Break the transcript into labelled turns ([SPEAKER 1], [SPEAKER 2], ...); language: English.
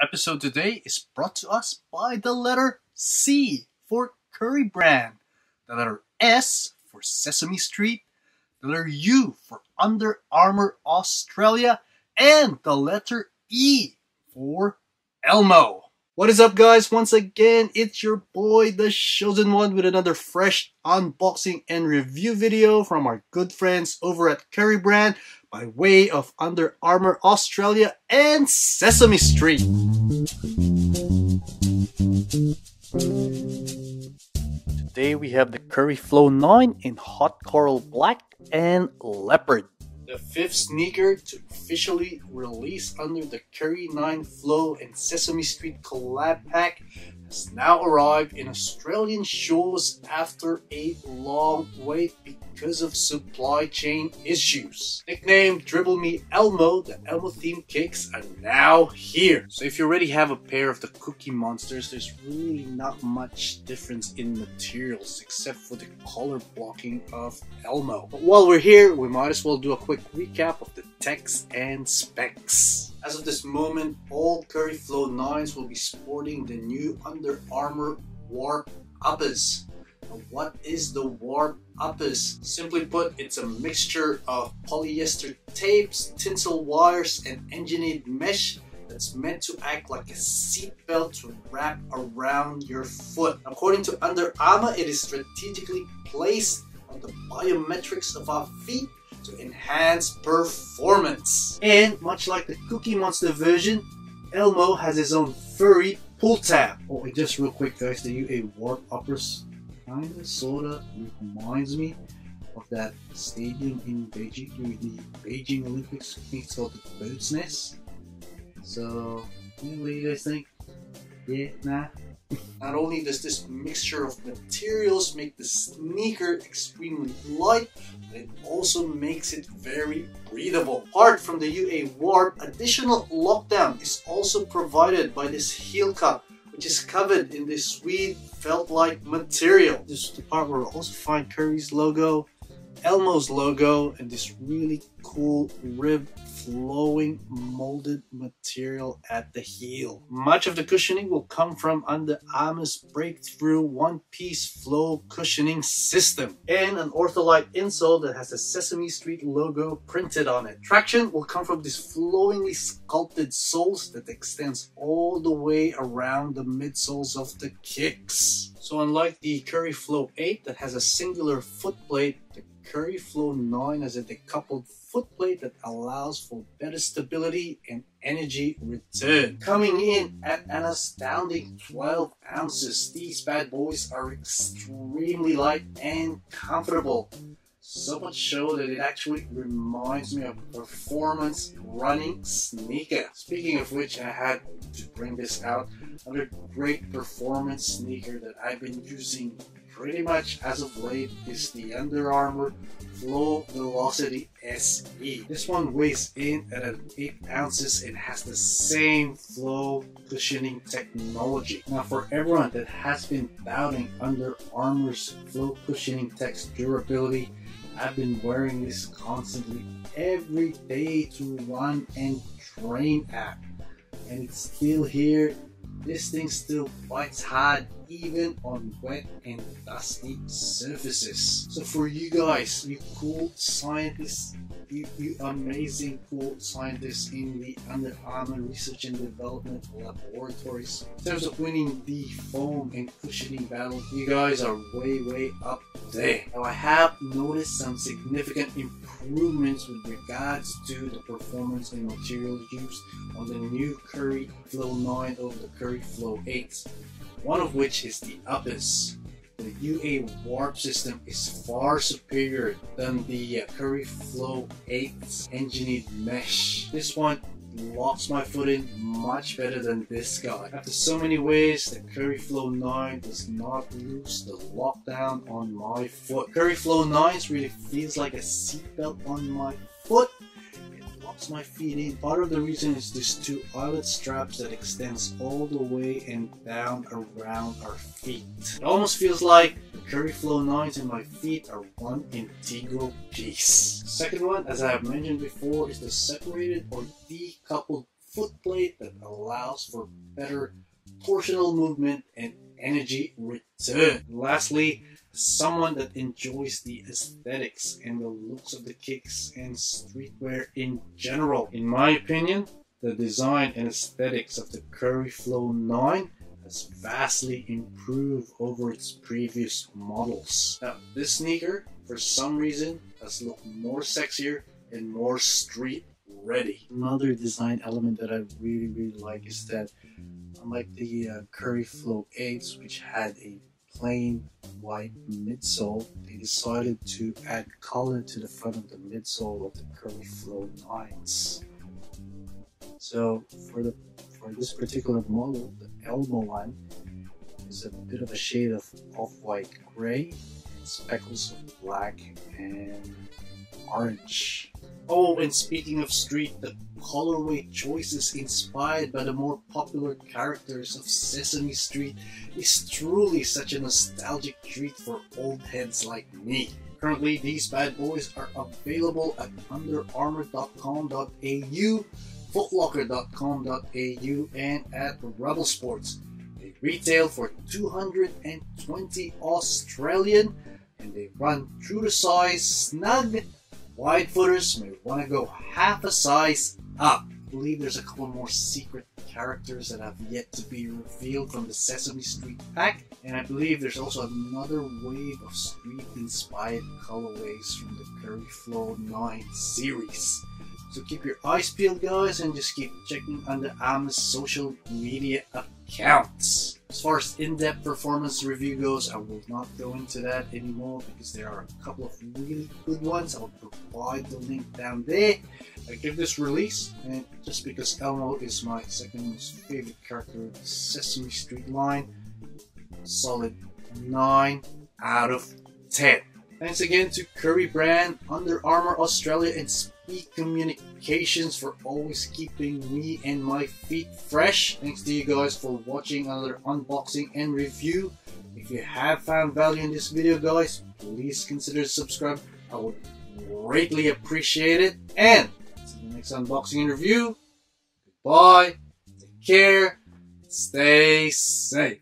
[SPEAKER 1] episode today is brought to us by the letter C for Curry Brand, the letter S for Sesame Street, the letter U for Under Armour Australia, and the letter E for Elmo. What is up, guys? Once again, it's your boy, the Chosen One, with another fresh unboxing and review video from our good friends over at Curry Brand by way of Under Armour Australia and Sesame Street. Today we have the Curry Flow 9 in Hot Coral Black and Leopard. The fifth sneaker to officially release under the Curry 9 Flow and Sesame Street collab pack has now arrived in Australian shores after a long wait because of supply chain issues. Nicknamed Dribble Me Elmo, the Elmo themed kicks are now here. So if you already have a pair of the Cookie Monsters, there's really not much difference in materials except for the color blocking of Elmo. But while we're here, we might as well do a quick recap of the text and specs. As of this moment, all Curry Flow 9s will be sporting the new Under Armour Warp Uppers. Now, what is the Warp Uppers? Simply put, it's a mixture of polyester tapes, tinsel wires, and engineered mesh that's meant to act like a seatbelt to wrap around your foot. According to Under Armour, it is strategically placed on the biometrics of our feet to enhance performance. And much like the Cookie Monster version, Elmo has his own furry pull tab. Oh, and just real quick, guys, the UA Warp Uppers kinda sorta reminds me of that stadium in Beijing during the Beijing Olympics. I think it's called the Bird's Nest. So, what do you guys think? Yeah, nah? Not only does this mixture of materials make the sneaker extremely light, but it also makes it very breathable. Apart from the UA Warp, additional lockdown is also provided by this heel cup, which is covered in this sweet felt-like material. This is the part where we'll also find Curry's logo, Elmo's logo, and this really cool rib flowing molded material at the heel. Much of the cushioning will come from Under Armour's breakthrough one-piece flow cushioning system and an ortholite insole that has the Sesame Street logo printed on it. Traction will come from these flowingly sculpted soles that extends all the way around the midsoles of the kicks. So unlike the Curry Flow 8 that has a singular footplate, the Curry Flow 9 has a decoupled footplate that allows for better stability and energy return. Coming in at an astounding 12 ounces, these bad boys are extremely light and comfortable. So much so that it actually reminds me of a performance running sneaker. Speaking of which, I had to bring this out. Another great performance sneaker that I've been using pretty much as of late is the Under Armour Flow Velocity SE. This one weighs in at 8 ounces and has the same flow cushioning technology. Now, for everyone that has been doubting Under Armour's flow cushioning tech's durability, I've been wearing this constantly every day to run and train at, and it's still here. This thing still bites hard even on wet and dusty surfaces. So for you guys, you cool scientists, you amazing cool scientists in the Under Armour Research and Development Laboratories, in terms of winning the foam and cushioning battle, you guys are way up there. Now, I have noticed some significant improvements with regards to the performance and materials used on the new Curry Flow 9 over the Curry Flow 8. One of which is the uppers. The UA Warp system is far superior than the Curry Flow 8's engineered mesh. This one locks my foot in much better than this guy. After so many ways, the Curry Flow 9 does not lose the lockdown on my foot. Curry Flow 9 really feels like a seatbelt on my foot. Locks my feet in. Part of the reason is these two eyelet straps that extends all the way and down around our feet. It almost feels like the Curry Flow 9s and my feet are one integral piece. Second one, as I have mentioned before, is the separated or decoupled footplate that allows for better torsional movement and energy return. Lastly, someone that enjoys the aesthetics and the looks of the kicks and streetwear in general. In my opinion, the design and aesthetics of the Curry Flow 9 has vastly improved over its previous models. Now, this sneaker, for some reason, has looked more sexier and more street ready. Another design element that I really like is that unlike the Curry Flow 8s, which had a plain white midsole, they decided to add color to the front of the midsole of the Curry Flow 9s. So for this particular model, the Elmo one is a bit of a shade of off-white gray and speckles of black and orange. Oh, and speaking of street, the colorway choices inspired by the more popular characters of Sesame Street is truly such a nostalgic treat for old heads like me. Currently, these bad boys are available at underarmour.com.au, footlocker.com.au, and at Dribble Sports. They retail for 220 Australian, and they run true to size snug. Wide footers may want to go half a size up. I believe there's a couple more secret characters that have yet to be revealed from the Sesame Street pack, and I believe there's also another wave of street-inspired colorways from the Curry Flow 9 series. So keep your eyes peeled, guys, and just keep checking Under Armour's social media accounts. As far as in-depth performance review goes, I will not go into that anymore because there are a couple of really good ones. I'll provide the link down there. I give this release, and just because Elmo is my second most favorite character of the Sesame Street line, solid 9 out of 10. Thanks again to Curry Brand, Under Armour Australia, and Speed Communications for always keeping me and my feet fresh. Thanks to you guys for watching another unboxing and review. If you have found value in this video, guys, please consider subscribing. I would greatly appreciate it. And until the next unboxing and review, goodbye, take care, stay safe.